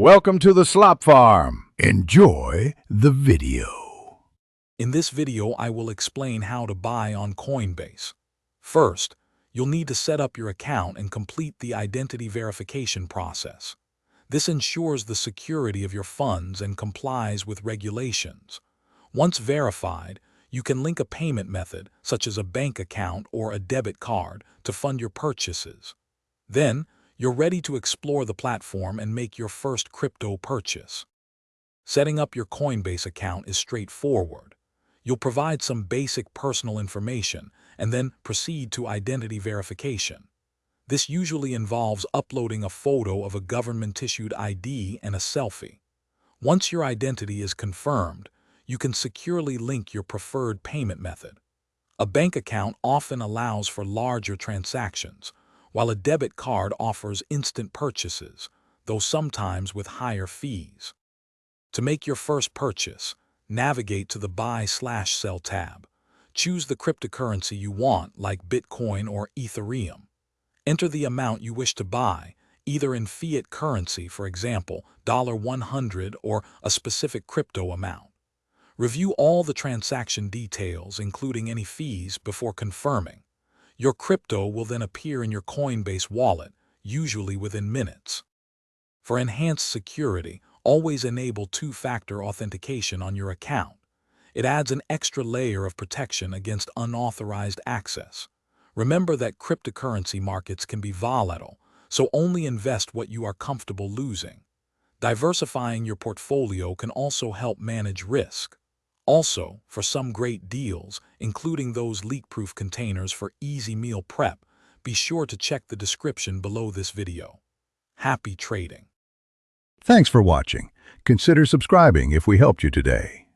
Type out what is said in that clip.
Welcome to the Slop Farm. Enjoy the video. In this video, I will explain how to buy on Coinbase. First, you'll need to set up your account and complete the identity verification process. This ensures the security of your funds and complies with regulations. Once verified, you can link a payment method, such as a bank account or a debit card, to fund your purchases. Then, you're ready to explore the platform and make your first crypto purchase. Setting up your Coinbase account is straightforward. You'll provide some basic personal information and then proceed to identity verification. This usually involves uploading a photo of a government-issued ID and a selfie. Once your identity is confirmed, you can securely link your preferred payment method. A bank account often allows for larger transactions, while a debit card offers instant purchases, though sometimes with higher fees. To make your first purchase, navigate to the Buy/Sell tab. Choose the cryptocurrency you want, like Bitcoin or Ethereum. Enter the amount you wish to buy, either in fiat currency, for example, $100, or a specific crypto amount. Review all the transaction details, including any fees, before confirming. Your crypto will then appear in your Coinbase wallet, usually within minutes. For enhanced security, always enable two-factor authentication on your account. It adds an extra layer of protection against unauthorized access. Remember that cryptocurrency markets can be volatile, so only invest what you are comfortable losing. Diversifying your portfolio can also help manage risk. Also, for some great deals, including those leak-proof containers for easy meal prep, be sure to check the description below this video. Happy trading! Thanks for watching. Consider subscribing if we helped you today.